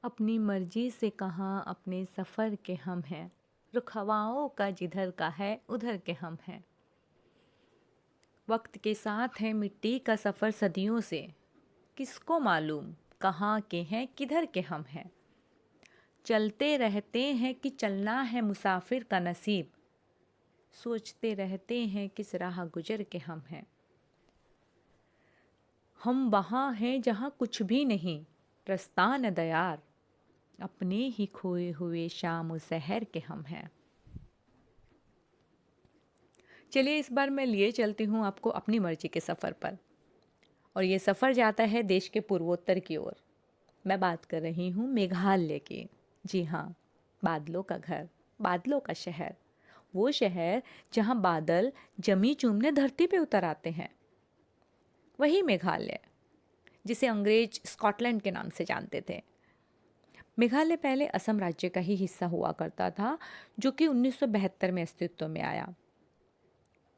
अपनी मर्जी से कहाँ अपने सफ़र के हम हैं, रुख हवाओं का जिधर का है उधर के हम हैं। वक्त के साथ है मिट्टी का सफ़र सदियों से, किसको मालूम कहाँ के हैं किधर के हम हैं। चलते रहते हैं कि चलना है मुसाफिर का नसीब, सोचते रहते हैं किस राह गुजर के हम हैं। हम वहाँ हैं जहाँ कुछ भी नहीं, रास्ता न दयार, अपने ही खोए हुए शाम सहर के हम हैं। चलिए इस बार मैं लिए चलती हूँ आपको अपनी मर्जी के सफ़र पर, और ये सफ़र जाता है देश के पूर्वोत्तर की ओर। मैं बात कर रही हूँ मेघालय की। जी हाँ, बादलों का घर, बादलों का शहर, वो शहर जहाँ बादल जमी चूमने धरती पे उतर आते हैं। वही मेघालय, जिसे अंग्रेज स्कॉटलैंड के नाम से जानते थे। मेघालय पहले असम राज्य का ही हिस्सा हुआ करता था, जो कि 1972 में अस्तित्व में आया।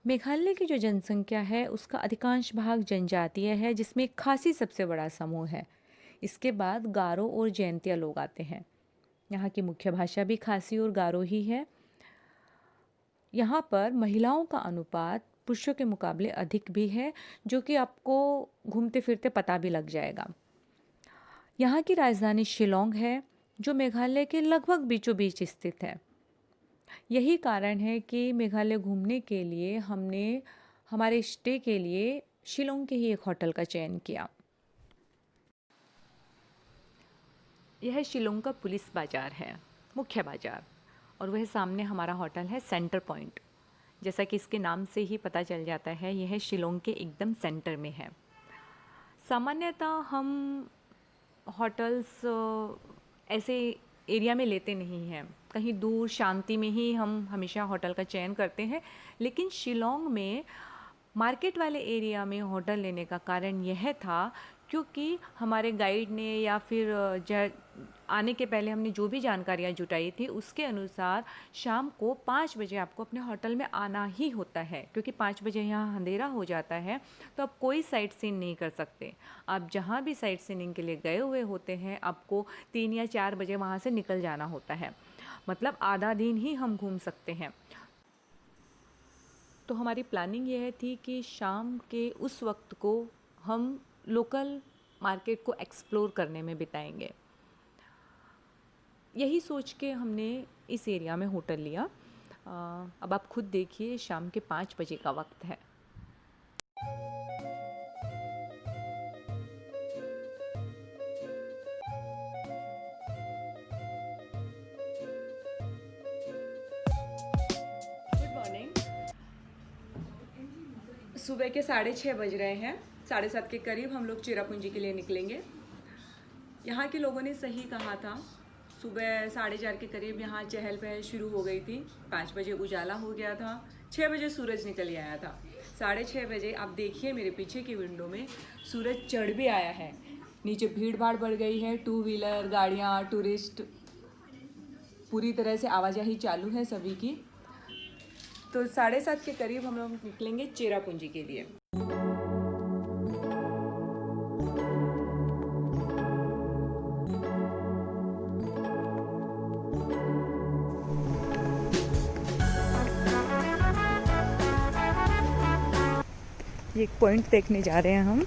मेघालय की जो जनसंख्या है उसका अधिकांश भाग जनजातीय है, जिसमें खासी सबसे बड़ा समूह है। इसके बाद गारो और जैंतिया लोग आते हैं। यहाँ की मुख्य भाषा भी खासी और गारो ही है। यहाँ पर महिलाओं का अनुपात पुरुषों के मुकाबले अधिक भी है, जो कि आपको घूमते फिरते पता भी लग जाएगा। यहाँ की राजधानी शिलोंग है, जो मेघालय के लगभग बीचों बीच स्थित है। यही कारण है कि मेघालय घूमने के लिए हमने हमारे स्टे के लिए शिलोंग के ही एक होटल का चयन किया। यह शिलोंग का पुलिस बाज़ार है, मुख्य बाज़ार, और वह सामने हमारा होटल है सेंटर पॉइंट। जैसा कि इसके नाम से ही पता चल जाता है, यह शिलोंग के एकदम सेंटर में है। सामान्यतः हम होटल्स ऐसे एरिया में लेते नहीं हैं, कहीं दूर शांति में ही हम हमेशा होटल का चयन करते हैं। लेकिन शिलोंग में मार्केट वाले एरिया में होटल लेने का कारण यह था क्योंकि हमारे गाइड ने या फिर आने के पहले हमने जो भी जानकारियाँ जुटाई थी उसके अनुसार शाम को 5 बजे आपको अपने होटल में आना ही होता है, क्योंकि 5 बजे यहाँ अंधेरा हो जाता है। तो आप कोई साइट सीइंग नहीं कर सकते। आप जहाँ भी साइट सीइंग के लिए गए हुए होते हैं, आपको 3 या 4 बजे वहाँ से निकल जाना होता है। मतलब आधा दिन ही हम घूम सकते हैं। तो हमारी प्लानिंग यह थी कि शाम के उस वक्त को हम लोकल मार्केट को एक्सप्लोर करने में बिताएंगे। यही सोच के हमने इस एरिया में होटल लिया। अब आप खुद देखिए, शाम के 5 बजे का वक्त है। Good morning. सुबह के 6:30 बज रहे हैं। 7:30 के करीब हम लोग चेरापूंजी के लिए निकलेंगे। यहाँ के लोगों ने सही कहा था, सुबह 4:30 के करीब यहाँ चहल पहल शुरू हो गई थी। 5 बजे उजाला हो गया था, 6 बजे सूरज निकल आया था। 6:30 बजे आप देखिए मेरे पीछे की विंडो में सूरज चढ़ भी आया है। नीचे भीड़ भाड़ बढ़ गई है, 2 व्हीलर गाड़ियाँ, टूरिस्ट, पूरी तरह से आवाजाही चालू है सभी की। तो 7:30 के करीब हम लोग निकलेंगे चेरापूंजी के लिए। ये एक पॉइंट देखने जा रहे हैं हम।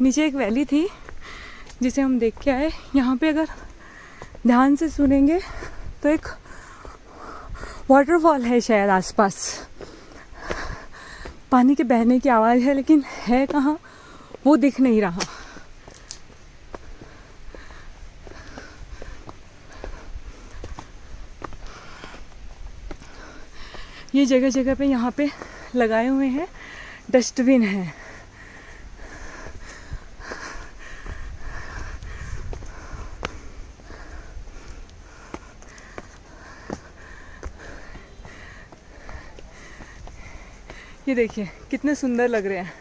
नीचे एक वैली थी जिसे हम देख के आए। यहाँ पे अगर ध्यान से सुनेंगे तो एक वाटरफॉल है शायद आसपास। पानी के बहने की आवाज़ है, लेकिन है कहाँ वो दिख नहीं रहा। ये जगह जगह पे यहाँ पे लगाए हुए हैं डस्टबिन है, ये देखिए कितने सुंदर लग रहे हैं।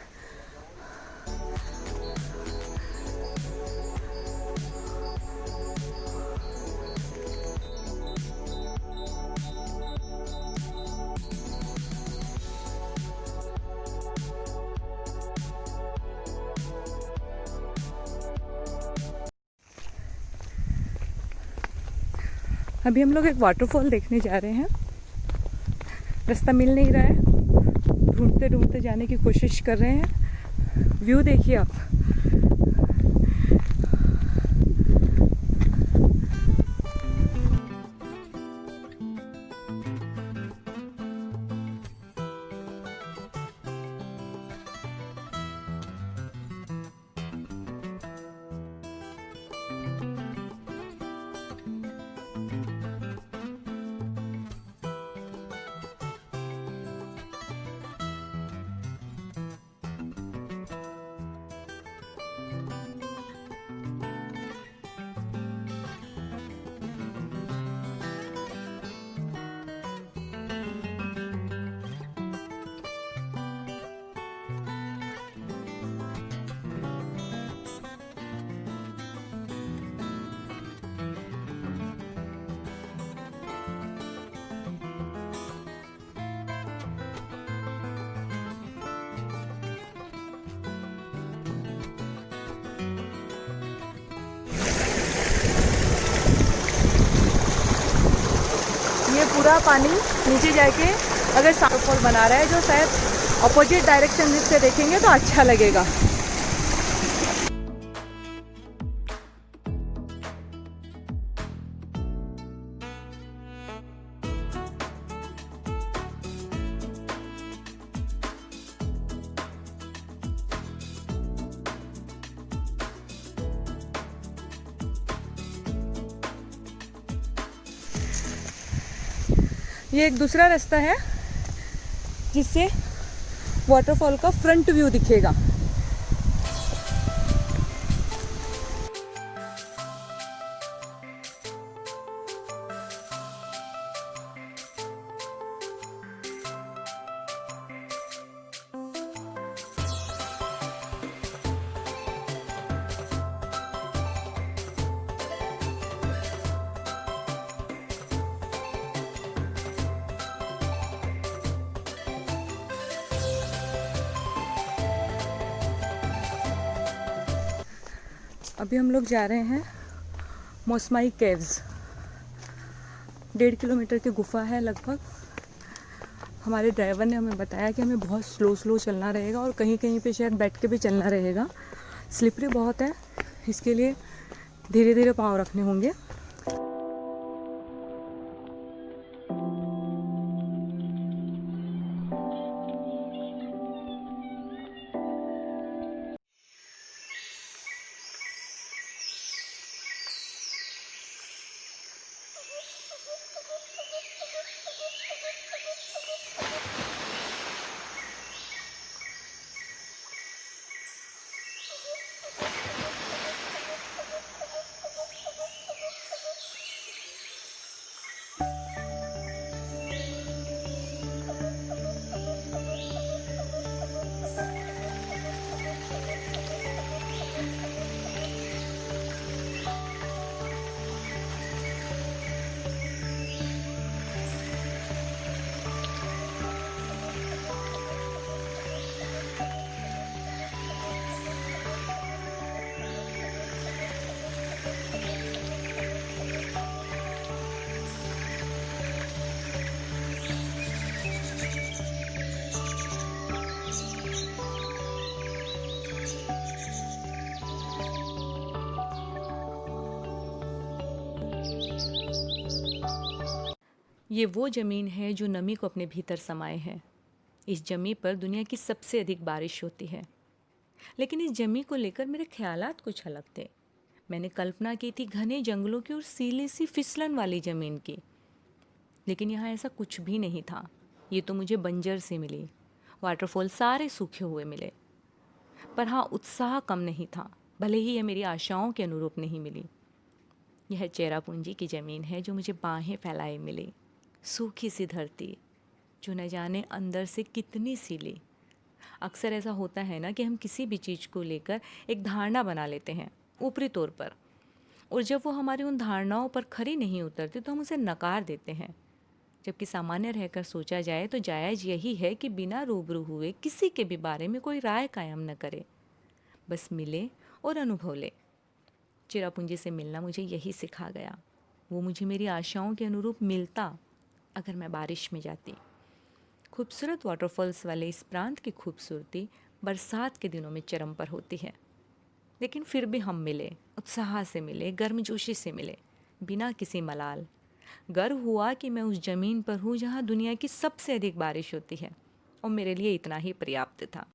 अभी हम लोग एक वाटरफॉल देखने जा रहे हैं। रास्ता मिल नहीं रहा है, ढूंढते ढूंढते जाने की कोशिश कर रहे हैं। व्यू देखिए आप। ये पूरा पानी नीचे जाके अगर वाटरफॉल बना रहा है, जो शायद अपोजिट डायरेक्शन से देखेंगे तो अच्छा लगेगा। ये एक दूसरा रास्ता है जिससे वाटरफॉल का फ्रंट व्यू दिखेगा। अभी हम लोग जा रहे हैं मौसमाई केव्स। 1.5 किलोमीटर की गुफा है लगभग। हमारे ड्राइवर ने हमें बताया कि हमें बहुत स्लो स्लो चलना रहेगा और कहीं कहीं पे शायद बैठ के भी चलना रहेगा। स्लिपरी बहुत है, इसके लिए धीरे धीरे पाँव रखने होंगे। ये वो ज़मीन है जो नमी को अपने भीतर समाए है। इस जमी पर दुनिया की सबसे अधिक बारिश होती है। लेकिन इस जमी को लेकर मेरे ख्यालात कुछ अलग थे। मैंने कल्पना की थी घने जंगलों की और सीली सी फिसलन वाली ज़मीन की, लेकिन यहाँ ऐसा कुछ भी नहीं था। ये तो मुझे बंजर से मिली। वाटरफॉल सारे सूखे हुए मिले, पर हाँ, उत्साह कम नहीं था, भले ही यह मेरी आशाओं के अनुरूप नहीं मिली। यह चेरापूंजी की ज़मीन है जो मुझे बाहें फैलाए मिली। सूखी सी धरती, जो न जाने अंदर से कितनी सीली। अक्सर ऐसा होता है ना कि हम किसी भी चीज़ को लेकर एक धारणा बना लेते हैं ऊपरी तौर पर, और जब वो हमारी उन धारणाओं पर खरी नहीं उतरती तो हम उसे नकार देते हैं। जबकि सामान्य रहकर सोचा जाए तो जायज़ यही है कि बिना रूबरू हुए किसी के भी बारे में कोई राय कायम न करे, बस मिले और अनुभव ले। चिरापुंजी से मिलना मुझे यही सिखा गया। वो मुझे मेरी आशाओं के अनुरूप मिलता अगर मैं बारिश में जाती। खूबसूरत वाटरफॉल्स वाले इस प्रांत की खूबसूरती बरसात के दिनों में चरम पर होती है, लेकिन फिर भी हम मिले, उत्साह से मिले, गर्मजोशी से मिले, बिना किसी मलाल। गर्व हुआ कि मैं उस ज़मीन पर हूँ जहाँ दुनिया की सबसे अधिक बारिश होती है, और मेरे लिए इतना ही पर्याप्त था।